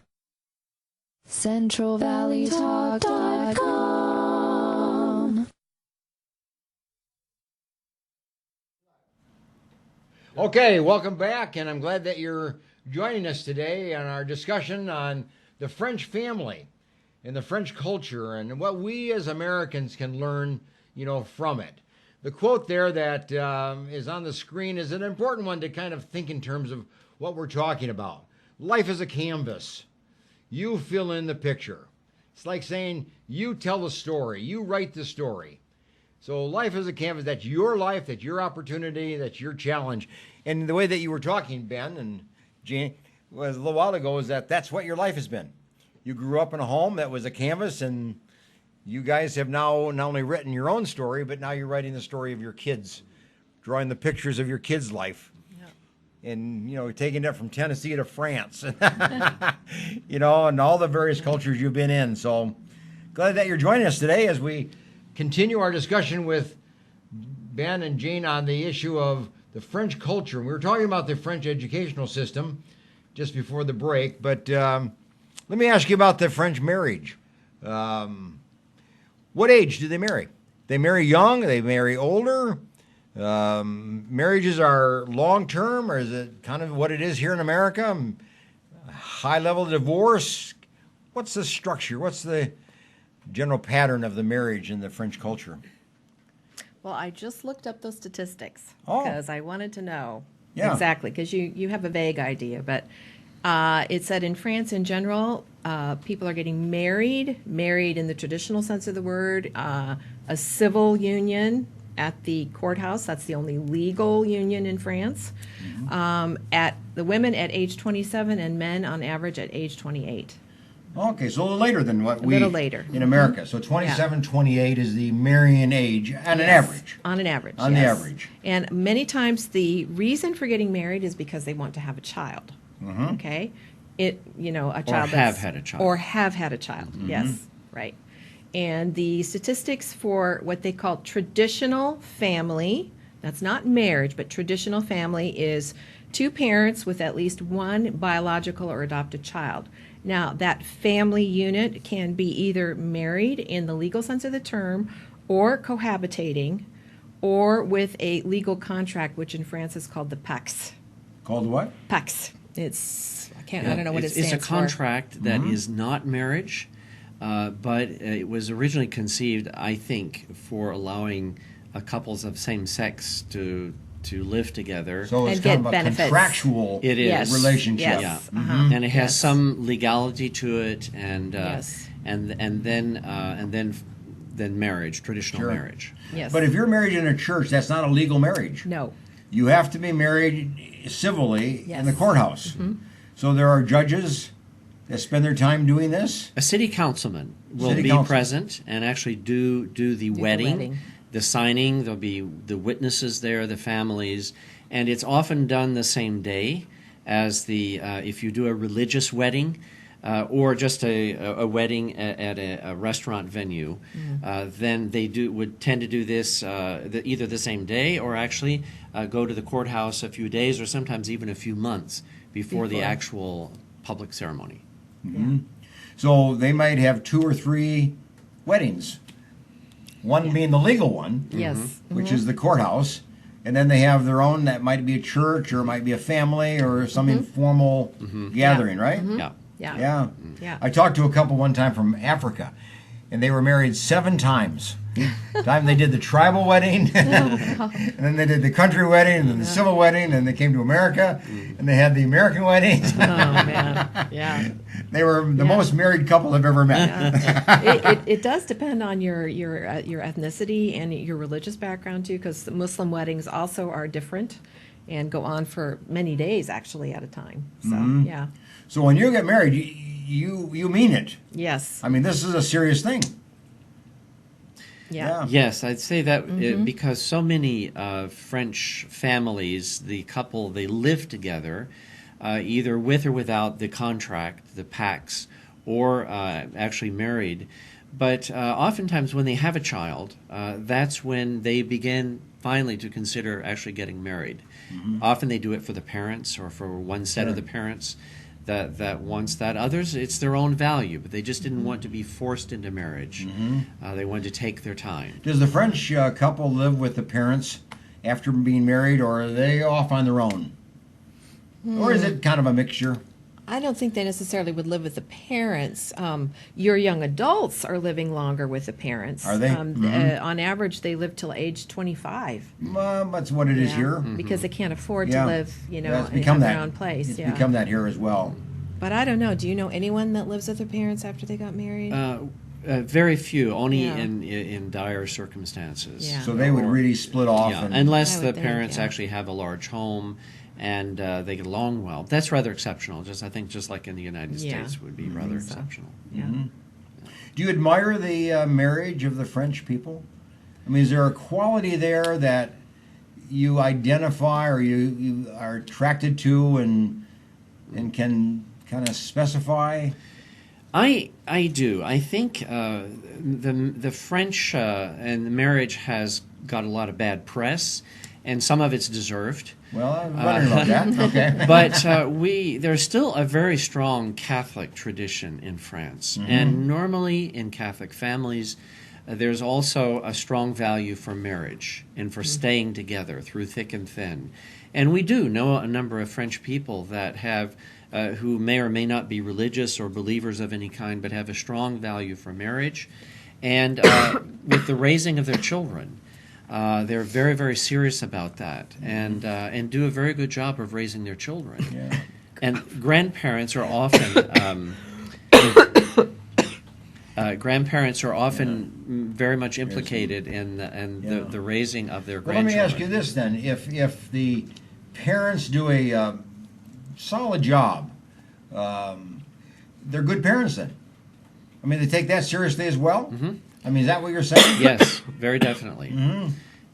K: CentralValleyTalk.com.
A: Okay, welcome back, and I'm glad that you're joining us today on our discussion on the French family and the French culture and what we as Americans can learn, from it. The quote there that is on the screen is an important one to kind of think in terms of what we're talking about. Life is a canvas. You fill in the picture. It's like saying you tell the story, you write the story. So life is a canvas. That's your life, that's your opportunity, that's your challenge. And the way that you were talking, Ben and Jane, was a little while ago, is that's what your life has been. You grew up in a home that was a canvas, and you guys have now not only written your own story, but now you're writing the story of your kids, drawing the pictures of your kids' life. And, taking it from Tennessee to France, and all the various cultures you've been in. So glad that you're joining us today as we continue our discussion with Ben and Jane on the issue of the French culture. We were talking about the French educational system just before the break, but let me ask you about the French marriage. What age do they marry? They marry young? They marry older? Marriages are long-term, or is it kind of what it is here in America? High-level divorce? What's the structure? What's the general pattern of the marriage in the French culture?
B: Well, I just looked up those statistics
A: Oh.
B: because I wanted to know
A: Yeah.
B: exactly, because you have a vague idea, but it said in France in general, people are getting married in the traditional sense of the word, a civil union at the courthouse. That's the only legal union in France. At the women at age 27 and men on average at age 28.
A: Okay, so a little later than what
B: A little later.
A: in America. So 27, 28 is the marrying age on an average.
B: On an average.
A: On the
B: yes.
A: average.
B: And many times the reason for getting married is because they want to have a child. Okay? A child
C: have had a child.
B: Or have had a child. Yes, right. And the statistics for what they call traditional family, that's not marriage, but traditional family is two parents with at least one biological or adopted child. Now, that family unit can be either married in the legal sense of the term, or cohabitating, or with a legal contract, which in France is called the Pax.
A: Called what?
B: Pax. I don't know what it stands
C: It's a
B: for.
C: contract that is not marriage, but it was originally conceived, I think, for allowing couples of same sex to live together.
A: So it's
B: And
A: kind
B: get
A: of a
B: benefits.
A: contractual
C: It is.
B: Yes.
A: relationship.
B: Yes.
C: Yeah,
B: Uh-huh.
C: and it has
B: Yes.
C: some legality to it, and
B: Yes.
C: and then marriage, traditional
A: Sure.
C: marriage.
B: Yes.
A: But if you're married in a church, that's not a legal marriage.
B: No.
A: You have to be married civilly in the
B: Yes.
A: courthouse. So there are judges that spend their time doing this.
C: A city councilman will
A: City
C: be
A: council.
C: present and actually do the wedding,
B: wedding.
C: the signing. There'll be the witnesses there, the families, and it's often done the same day as the if you do a religious wedding. Or just a wedding at a restaurant venue, then they would tend to do this either the same day or actually go to the courthouse a few days or sometimes even a few months before the actual public ceremony.
A: So they might have 2 or 3 weddings. One being the legal one,
B: Yes.
A: which is the courthouse, and then they have their own that might be a church or it might be a family or some informal gathering, right?
C: Yeah.
B: Yeah.
A: Yeah.
B: Yeah.
A: I talked to a couple one time from Africa, and they were married 7 times. Time they did the tribal wedding, and then they did the country wedding, and then the civil wedding, and they came to America, and they had the American wedding.
B: Oh, man. Yeah.
A: They were the most married couple I've ever met.
B: It does depend on your ethnicity and your religious background, too, because Muslim weddings also are different and go on for many days, actually, at a time. So, yeah.
A: So when you get married, you mean it.
B: Yes.
A: I mean, this is a serious thing.
B: Yeah.
C: Yes, I'd say that because so many French families, the couple, they live together, either with or without the contract, the Pax, or actually married. But oftentimes when they have a child, that's when they begin finally to consider actually getting married. Often they do it for the parents or for one set of the parents that wants that. Others, it's their own value, but they just didn't want to be forced into marriage. They wanted to take their time.
A: Does the French couple live with the parents after being married, or are they off on their own? Or is it kind of a mixture?
B: I don't think they necessarily would live with the parents. Your young adults are living longer with the parents.
A: Are they?
B: On average, they live till age 25.
A: That's what it is here.
B: Because they can't afford
A: Yeah.
B: to live,
A: Yeah,
B: and
A: it's become
B: have
A: that.
B: their own place.
A: It's
B: Yeah.
A: become that here as well.
B: But I don't know. Do you know anyone that lives with their parents after they got married?
C: Very few, only
B: Yeah.
C: in dire circumstances.
B: Yeah.
A: So they would really split off.
C: Yeah,
A: And,
C: unless
B: I
C: the
B: would think,
C: parents
B: yeah.
C: actually have a large home and they get along well. That's rather exceptional. I think just like in the United
B: Yeah.
C: States would be rather exceptional.
B: Yeah.
A: do you admire the marriage of the French people? I mean, is there a quality there that you identify or you are attracted to and can kind of specify?
C: I do. I think the French and the marriage has got a lot of bad press, and some of it's deserved.
A: Well, I'm wondering about that. Okay.
C: But there's still a very strong Catholic tradition in France, and normally in Catholic families, there's also a strong value for marriage and for staying together through thick and thin. And we do know a number of French people that have, who may or may not be religious or believers of any kind, but have a strong value for marriage. And with the raising of their children, they're very, very serious about that and do a very good job of raising their children.
A: Yeah.
C: And grandparents are often very much implicated in the raising of their
A: Well, let me
C: grandchildren.
A: ask you this then: if the parents do a solid job, they're good parents then. I mean, they take that seriously as well. I mean, is that what you're saying?
C: Yes, very definitely.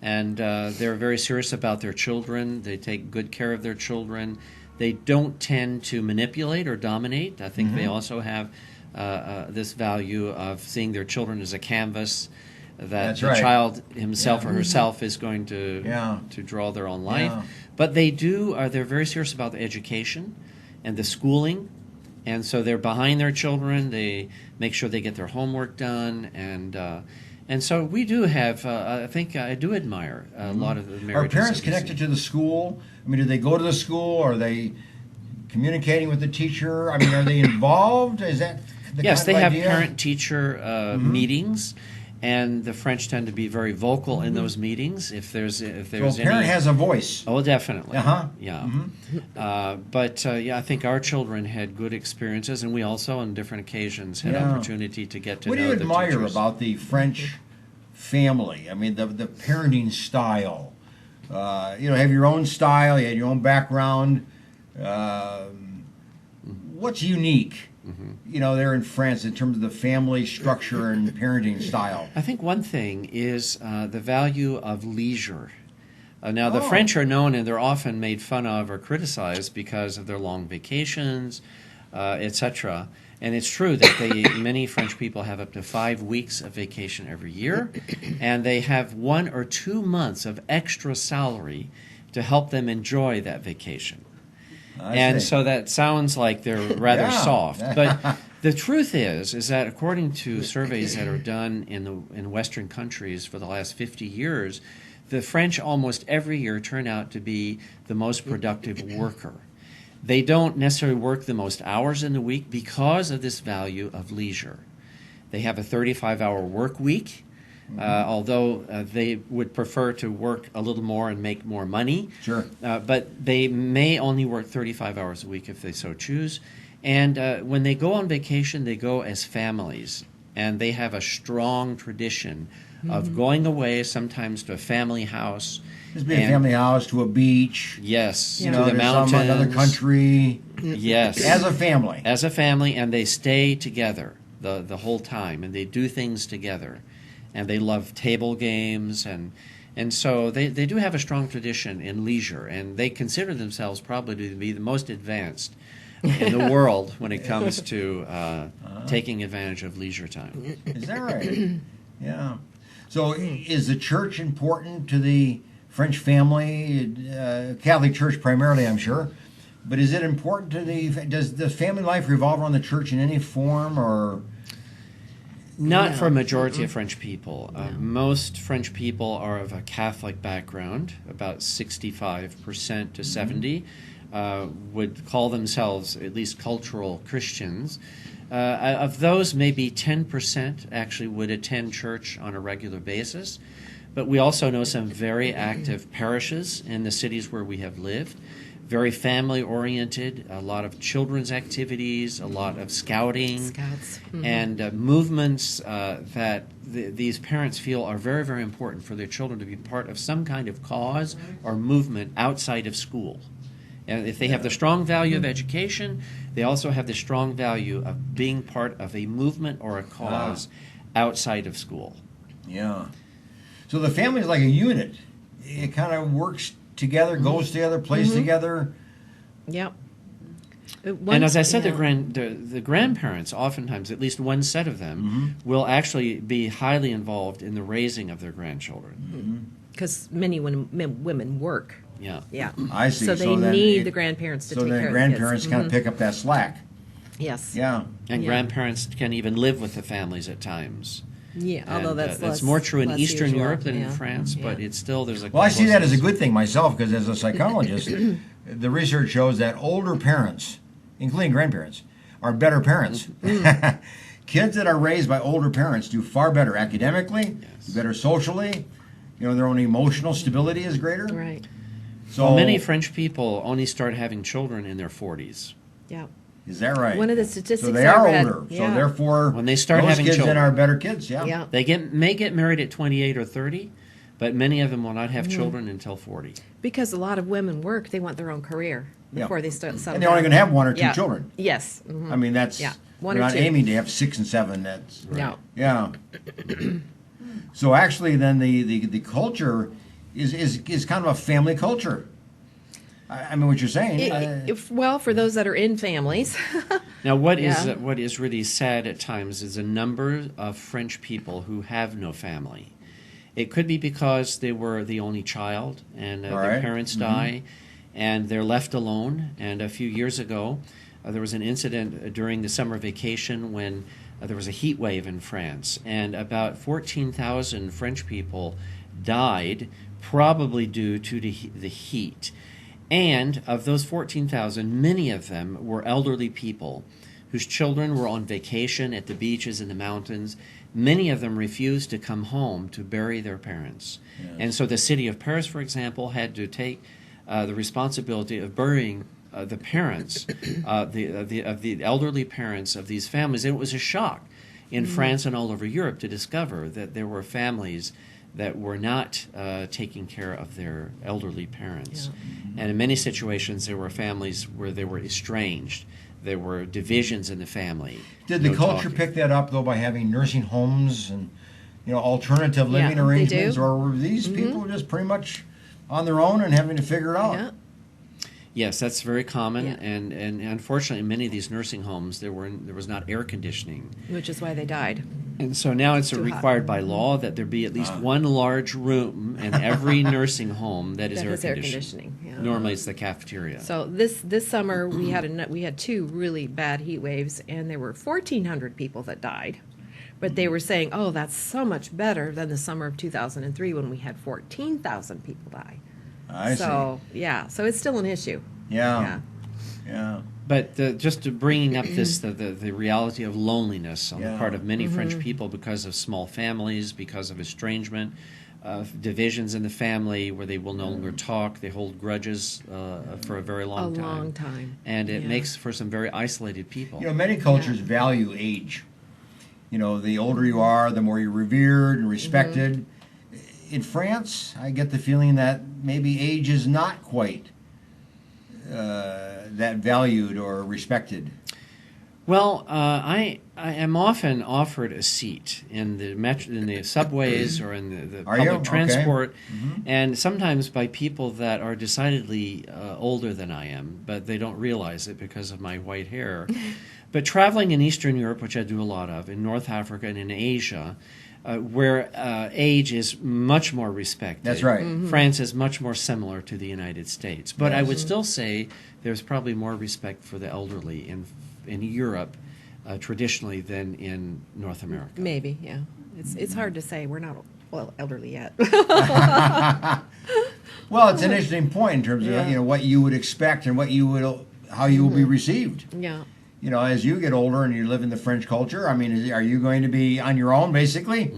C: And they're very serious about their children. They take good care of their children. They don't tend to manipulate or dominate. I think they also have this value of seeing their children as a canvas that
A: That's
C: the
A: right.
C: child himself or herself is going to draw their own life.
A: Yeah.
C: But they're very serious about the education and the schooling. And so they're behind their children. They make sure they get their homework done, and so we do have. I think I do admire a lot of the
A: Are
C: marriages.
A: parents
C: that we
A: connected
C: see.
A: to the school? I mean, do they go to the school? Are they communicating with the teacher? I mean, are they involved? Is that the
C: Yes,
A: kind
C: they
A: of
C: have
A: idea?
C: parent-teacher meetings, and the French tend to be very vocal in those meetings. If there's
A: So a
C: any,
A: parent has a voice.
C: oh, definitely,
A: Uh-huh.
C: yeah. But I think our children had good experiences, and we also, on different occasions, had
A: Yeah.
C: opportunity to get to
A: What do
C: know
A: you
C: the
A: admire
C: teachers.
A: about the French family? I mean, the parenting style. Have your own style. You have your own background. What's unique? There in France in terms of the family structure and parenting style.
C: I think one thing is the value of leisure. Now, the
A: Oh.
C: French are known, and they're often made fun of or criticized because of their long vacations, etc. And it's true that many French people have up to 5 weeks of vacation every year, and they have 1 or 2 months of extra salary to help them enjoy that vacation.
A: I see.
C: So that sounds like they're rather
A: Yeah.
C: soft, but the truth is that according to surveys that are done in Western countries for the last 50 years, the French almost every year turn out to be the most productive worker. They don't necessarily work the most hours in the week because of this value of leisure. They have a 35-hour work week, although they would prefer to work a little more and make more money.
A: Sure.
C: But they may only work 35 hours a week if they so choose. And when they go on vacation, they go as families. And they have a strong tradition of going away, sometimes to a family house.
A: Just be a
C: and-
A: family house to a beach.
C: Yes,
A: To
C: to the
A: some
C: mountains.
A: another country.
C: Yes.
A: As a family.
C: As a family, and they stay together the whole time, and they do things together. And they love table games, and so they do have a strong tradition in leisure, and they consider themselves probably to be the most advanced in the world when it comes to taking advantage of leisure time.
A: Is that right? Yeah. So is the church important to the French family? Catholic Church primarily, I'm sure. But is it important to does the family life revolve around the church in any form, or?
C: Not for a majority of French people. Most French people are of a Catholic background. About 65% to 70 would call themselves at least cultural Christians. Of those, maybe 10% actually would attend church on a regular basis. But we also know some very active parishes in the cities where we have lived. Very family-oriented, a lot of children's activities, a lot of scouting,
B: Scouts.
C: and movements that these parents feel are very, very important for their children to be part of some kind of cause or movement outside of school. And if they have the strong value of education, they also have the strong value of being part of a movement or a cause outside of school.
A: Yeah. So the family is like a unit. It kind of works together, goes together, plays together.
B: Yep.
C: And as I said, the grandparents, oftentimes, at least one set of them, will actually be highly involved in the raising of their grandchildren.
B: Because many women work.
C: Yeah.
B: Yeah.
A: I see.
B: So they
A: then
B: need the grandparents to take care of the kids.
A: So the grandparents kind of pick up that slack.
B: Yes.
A: Yeah.
C: And
B: Yeah.
C: grandparents can even live with the families at times.
B: Yeah, although
C: And,
B: that's less,
C: more true in
B: less
C: Eastern
B: usual.
C: Europe than in
B: Yeah.
C: France, but it's still there's a.
A: Well, I see that as a
C: closeness.
A: good thing myself, because as a psychologist, the research shows that older parents, including grandparents, are better parents. Kids that are raised by older parents do far better academically, do better socially. You know, their own emotional stability is greater.
B: Right.
A: So
C: Well, many French people only start having children in their 40s.
B: Yeah.
A: is that right?
B: One of the statistics
A: So they
B: I
A: are
B: read,
A: older.
B: yeah.
A: So therefore,
C: When they start
A: those
C: having
A: kids
C: children.
A: then are better kids. Yeah.
B: Yeah.
C: They may get married at 28 or 30, but many of them will not have children until 40.
B: Because a lot of women work, they want their own career
A: Yeah.
B: before they start settle
A: And they're only
B: down.
A: going to have one or two
B: Yeah.
A: children.
B: Yes. Mhm.
A: I mean, that's
B: Yeah. One
A: they're
B: or
A: not
B: two.
A: aiming to have 6 and 7. That's
B: No.
A: yeah. So actually, then the culture is kind of a family culture. I mean, what you're saying.
B: Well, for those that are in families.
C: Now, what
B: Yeah.
C: is really sad at times is a number of French people who have no family. It could be because they were the only child and
A: All
C: their
A: right.
C: parents die, and they're left alone. And a few years ago, there was an incident during the summer vacation when there was a heat wave in France, and about 14,000 French people died, probably due to the heat. And of those 14,000, many of them were elderly people whose children were on vacation at the beaches and the mountains. Many of them refused to come home to bury their parents. And so the city of Paris, for example, had to take the responsibility of burying the parents, of the elderly parents of these families. And it was a shock in France and all over Europe to discover that there were families that were not taking care of their elderly parents. And in many situations, there were families where they were estranged. There were divisions in the family.
A: Did the
C: No
A: culture
C: talking.
A: pick that up though by having nursing homes and alternative living
B: they
A: arrangements,
B: do.
A: or were these people just pretty much on their own and having to figure it out?
B: Yeah.
C: Yes, that's very common,
B: Yeah.
C: and unfortunately, in many of these nursing homes, there was not air conditioning,
B: Which is why they died.
C: and so now it's
B: Too hot.
C: required by law that there be at least one large room in every nursing home that is
B: That
C: air
B: has air
C: conditioned.
B: conditioning, yeah.
C: Normally, it's the cafeteria.
B: So this summer we had 2 really bad heat waves, and there were 1,400 people that died. But they were saying, "Oh, that's so much better than the summer of 2003 when we had 14,000 people die."
A: I
B: So yeah, so it's still an issue.
A: see. Yeah. Yeah.
C: But just to bringing up the reality of loneliness on the
A: Yeah.
C: part of many
B: Mm-hmm.
C: French people because of small families, because of estrangement, divisions in the family where they will no longer talk, they hold grudges for a very long
B: A
C: time.
B: long time.
C: And it
B: Yeah.
C: makes for some very isolated people.
A: Many cultures value age. The older you are, the more you're revered and respected. In France, I get the feeling that maybe age is not quite that valued or respected.
C: Well, I am often offered a seat in the subways or in the
A: Are you?
C: public
A: Okay.
C: transport, and sometimes by people that are decidedly older than I am, but they don't realize it because of my white hair. But traveling in Eastern Europe, which I do a lot of, in North Africa and in Asia, where age is much more respected.
A: That's right.
C: France is much more similar to the United States. But I would still say there's probably more respect for the elderly in Europe traditionally than in North America.
B: Maybe, yeah. It's hard to say. We're not elderly yet.
A: Well, it's an interesting point in terms of what you would expect and how you will be received.
B: Yeah.
A: As you get older and you live in the French culture, I mean, are you going to be on your own basically?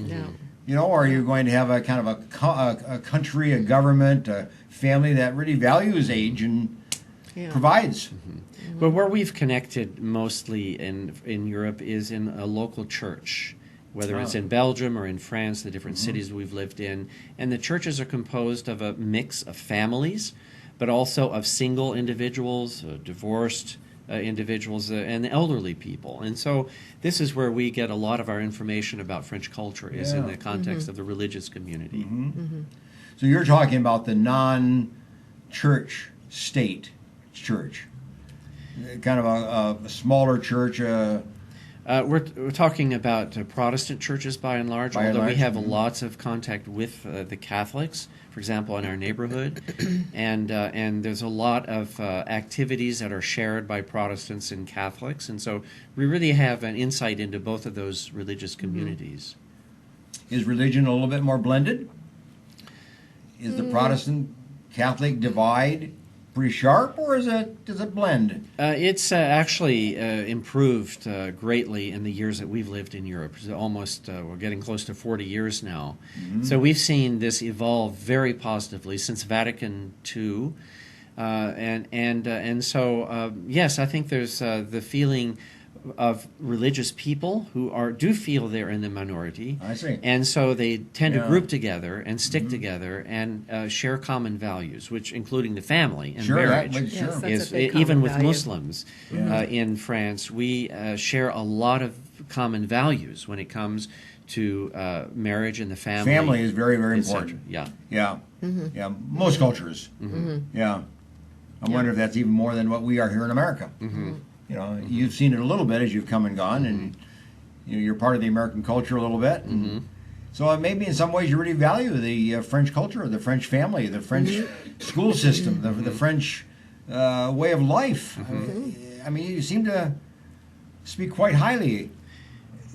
B: Yeah.
A: Or are you going to have a kind of a country, a government, a family that really values age and provides?
C: But where we've connected mostly in Europe is in a local church, whether it's in Belgium or in France, the different cities we've lived in. And the churches are composed of a mix of families, but also of single individuals, divorced individuals, and elderly people. And so this is where we get a lot of our information about French culture, is in the context of the religious community.
A: So you're talking about the non-church state church, kind of a smaller church.
C: We're talking about Protestant churches by and large, although we have lots of contact with the Catholics, for example, in our neighborhood. And there's a lot of activities that are shared by Protestants and Catholics. And so we really have an insight into both of those religious communities.
A: Is religion a little bit more blended? Is the Protestant Catholic divide pretty sharp, or does it blend?
C: It's actually improved greatly in the years that we've lived in Europe. It's almost, we're getting close to 40 years now. So we've seen this evolve very positively since Vatican II. And so, yes, I think there's the feeling of religious people who do feel they're in the minority.
A: I see.
C: And so they tend to group together and stick together and share common values, which including the family and marriage.
B: Yes, that's
C: Is
B: a big
C: even
B: common
C: with
B: value.
C: Muslims in France, we share a lot of common values when it comes to marriage and the family.
A: Family is very, very
C: etc.
A: important.
C: Yeah.
A: Yeah. Yeah. Most cultures. Yeah. I wonder if that's even more than what we are here in America. You've seen it a little bit as you've come and gone, and you're part of the American culture a little bit. So maybe in some ways you really value the French culture, the French family, the French school system, the French way of life. I mean, you seem to speak quite highly.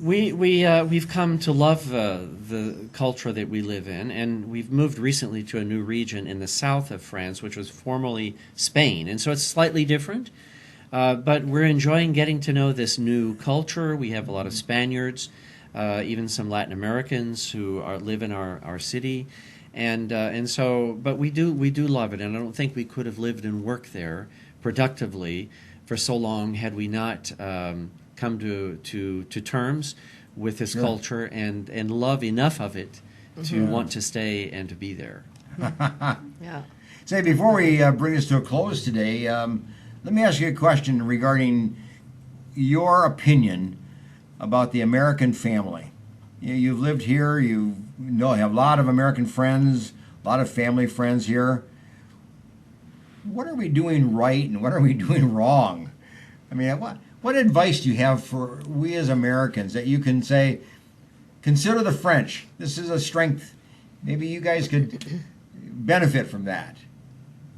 C: We've come to love the culture that we live in, and we've moved recently to a new region in the south of France, which was formerly Spain, and so it's slightly different. But we're enjoying getting to know this new culture. We have a lot of Spaniards, even some Latin Americans who live in our city, and so. But we do love it, and I don't think we could have lived and worked there productively for so long had we not come to terms with this culture and love enough of it to want to stay and to be there.
B: Yeah.
A: Say, before we bring this to a close today, let me ask you a question regarding your opinion about the American family. You've lived here, you have a lot of American friends, a lot of family friends here. What are we doing right and what are we doing wrong? I mean, what advice do you have for we as Americans that you can say, consider the French. This is a strength. Maybe you guys could benefit from that.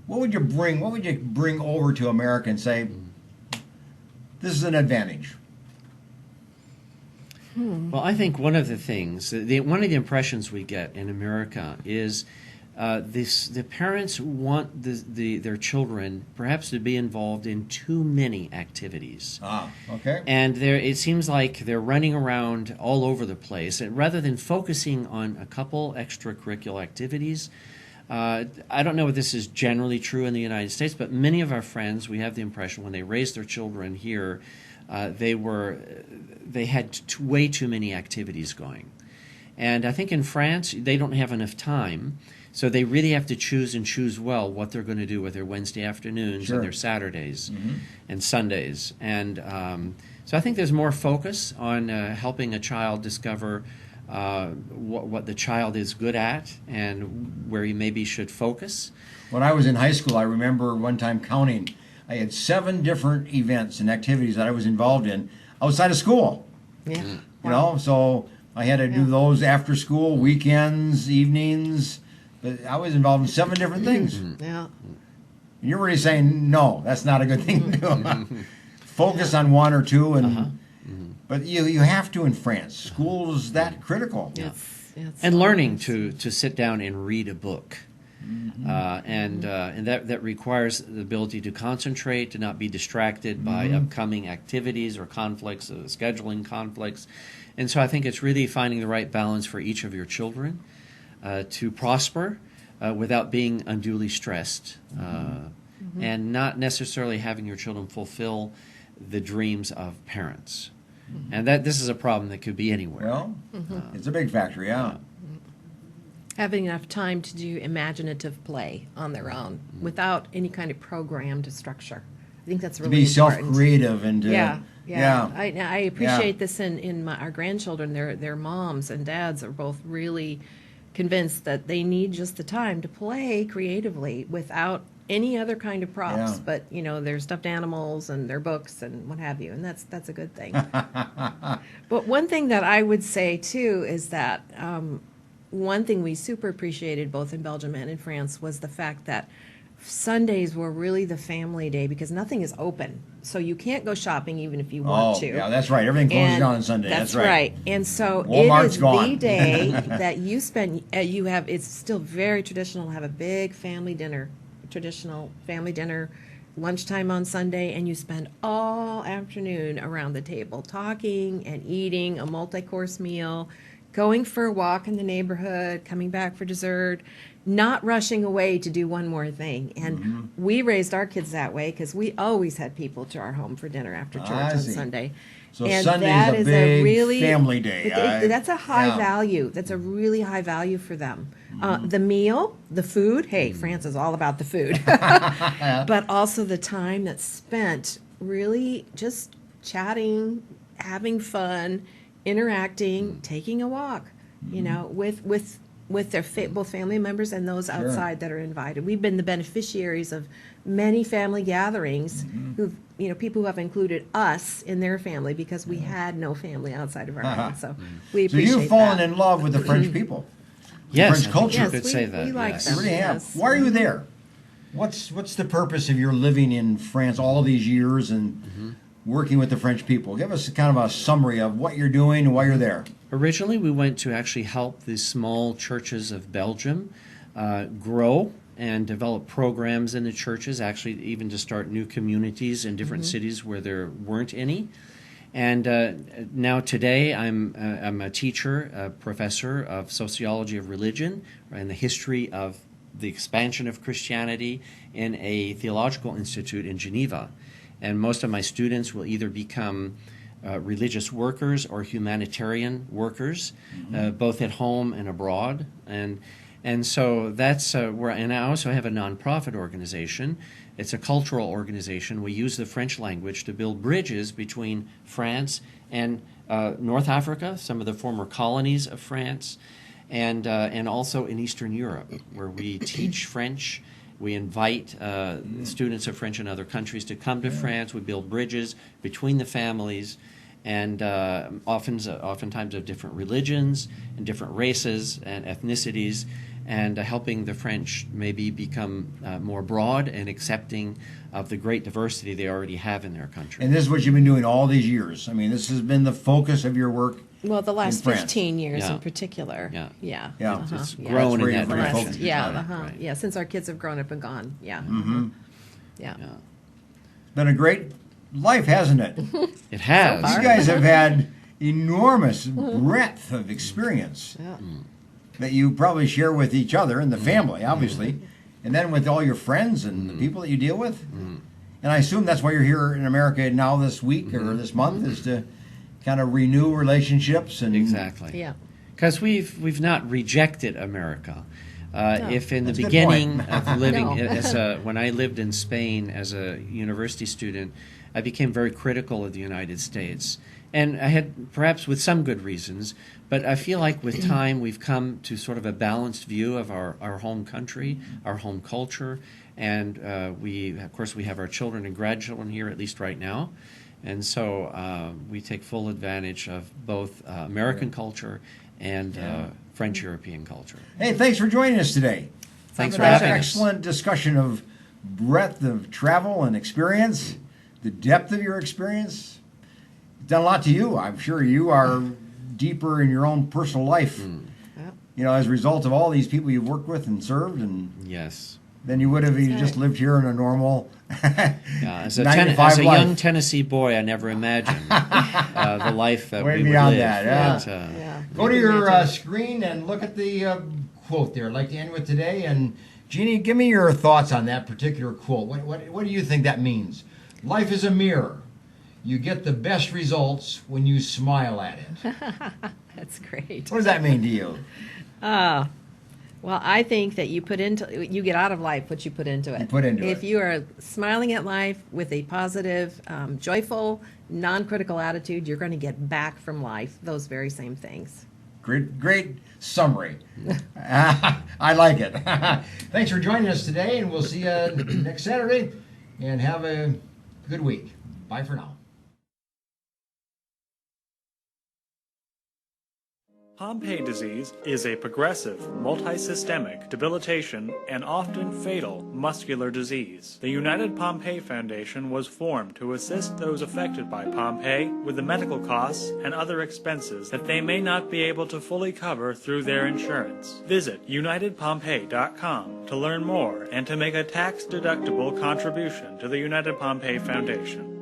A: What would you bring over to America and say, this is an advantage?
C: Well, I think one of the things, one of the impressions we get in America is the parents want their children perhaps to be involved in too many activities.
A: Okay.
C: And it seems like they're running around all over the place, and rather than focusing on a couple extracurricular activities. I don't know if this is generally true in the United States, but many of our friends, we have the impression when they raised their children here, they had way too many activities going. And I think in France, they don't have enough time So they really have to choose and choose well what they're going to do with their Wednesday afternoons
A: Sure.
C: and their Saturdays and Sundays. And so I think there's more focus on helping a child discover what the child is good at and where he maybe should focus.
A: When I was in high school, I remember one time counting. I had 7 different events and activities that I was involved in outside of school.
B: Yeah.
A: You know, so I had to do those after school, weekends, evenings. But I was involved in 7 different things.
B: Yeah.
A: And you're really saying, no, that's not a good thing to do. Focus on 1 or 2. And But you have to in France. School's that critical.
B: It's
C: And learning to sit down and read a book. And that requires the ability to concentrate, to not be distracted by upcoming activities or conflicts, scheduling conflicts. And so I think it's really finding the right balance for each of your children to prosper without being unduly stressed and not necessarily having your children fulfill the dreams of parents. And this is a problem that could be anywhere.
A: Well, it's a big factor, yeah.
B: having enough time to do imaginative play on their own without any kind of programmed structure. I think that's
A: To
B: really
A: be
B: important.
A: self-creative and to,
B: Yeah. I appreciate this in our grandchildren. Their moms and dads are both really convinced that they need just the time to play creatively without any other kind of props.
A: Yeah.
B: But their stuffed animals and their books and what have you, and that's a good thing. But one thing that I would say too is that one thing we super appreciated both in Belgium and in France was the fact that Sundays were really the family day because nothing is open. So you can't go shopping even if you want to.
A: Yeah, that's right. Everything closes
B: And
A: down on Sunday. That's right.
B: And so
A: Walmart's
B: it is
A: gone.
B: the day that you spend, it's still very traditional to have a big family dinner, traditional family dinner, lunchtime on Sunday, and you spend all afternoon around the table talking and eating a multi-course meal, going for a walk in the neighborhood, coming back for dessert, not rushing away to do one more thing. And we raised our kids that way because we always had people to our home for dinner after church
A: I
B: on
A: see.
B: Sunday.
A: So
B: And
A: Sunday's
B: that
A: a
B: is
A: big family day.
B: That's a high
A: Yeah.
B: value. That's a really high value for them. The meal, the food, hey, France is all about the food. But also the time that's spent really just chatting, having fun, interacting, taking a walk, with their both family members and those outside that are invited. We've been the beneficiaries of many family gatherings people who have included us in their family because we had no family outside of our own. So we
A: So
B: appreciate
A: you've fallen
B: that.
A: in love with the French people.
C: Yes,
A: French culture.
C: I
B: Yes,
C: think you could
B: we-
C: say that.
B: we like
C: yes.
B: them.
A: You really have.
B: Yes.
A: Why are you there? What's the purpose of your living in France all these years and working with the French people? Give us kind of a summary of what you're doing and why you're there.
C: Originally, we went to actually help the small churches of Belgium grow and develop programs in the churches, actually even to start new communities in different cities where there weren't any. And now today I'm a teacher, a professor of sociology of religion and the history of the expansion of Christianity in a theological institute in Geneva. And most of my students will either become religious workers or humanitarian workers, both at home and abroad. And so that's where, and I also have a nonprofit organization. It's a cultural organization. We use the French language to build bridges between France and North Africa, some of the former colonies of France, and also in Eastern Europe, where we teach French. We invite students of French in other countries to come to France. We build bridges between the families, and oftentimes of different religions and different races and ethnicities, and helping the French maybe become more broad and accepting of the great diversity they already have in their country.
A: And this is what you've been doing all these years. I mean, this has been the focus of your work.
B: Well, the last
A: in France.
B: 15 years
C: Yeah.
B: in particular.
C: Yeah.
B: Yeah.
A: Yeah.
B: Uh-huh.
C: It's
B: Yeah.
C: grown
A: That's
C: in that
A: where you're
C: direction.
A: focused.
B: Yeah,
C: Right.
B: yeah. Since our kids have grown up and gone. Yeah. Yeah.
C: Yeah.
A: Been a great life, hasn't it?
C: It has.
B: So far.
A: You guys have had enormous breadth of experience
B: Yeah.
A: that you probably share with each other and the family, obviously, and then with all your friends and the people that you deal with. And I assume that's why you're here in America now this week or this month, is to kind of renew relationships and
C: Exactly.
B: Yeah.
C: Because we've not rejected America. If in the
A: That's a good
C: beginning
A: point.
C: of living
B: No.
C: when I lived in Spain as a university student, I became very critical of the United States. And I had, perhaps with some good reasons, but I feel like with time we've come to sort of a balanced view of our home country, our home culture, and of course, we have our children and grandchildren here, at least right now. And so we take full advantage of both American culture and French European culture.
A: Hey, thanks for joining us today.
C: Thanks
A: That
C: for
A: was
C: having
A: an
C: us.
A: excellent discussion of breadth of travel and experience, the depth of your experience. It's done a lot to you. I'm sure you are deeper in your own personal life, you know, as a result of all these people you've worked with and served, and
C: Yes.
A: than you would have if you just lived here in a normal
C: As a,
A: 9 to 5
C: as a
A: life.
C: young Tennessee boy, I never imagined the life that
A: Way
C: we would
A: beyond
C: live.
A: that, yeah.
C: But,
A: Go to your screen and look at the quote there. I'd like to end with today. And Jeannie, give me your thoughts on that particular quote. What do you think that means? Life is a mirror. You get the best results when you smile at it.
B: That's great.
A: What does that mean to you?
B: Well, I think that you get out of life what you put into it.
A: You put into
B: if
A: it.
B: you are smiling at life with a positive, joyful, non-critical attitude, you're going to get back from life those very same things.
A: Great summary. I like it. Thanks for joining us today, and we'll see you next Saturday. And have a good week. Bye for now.
K: Pompe disease is a progressive, multisystemic, debilitation, and often fatal muscular disease. The United Pompe Foundation was formed to assist those affected by Pompe with the medical costs and other expenses that they may not be able to fully cover through their insurance. Visit UnitedPompe.com to learn more and to make a tax-deductible contribution to the United Pompe Foundation.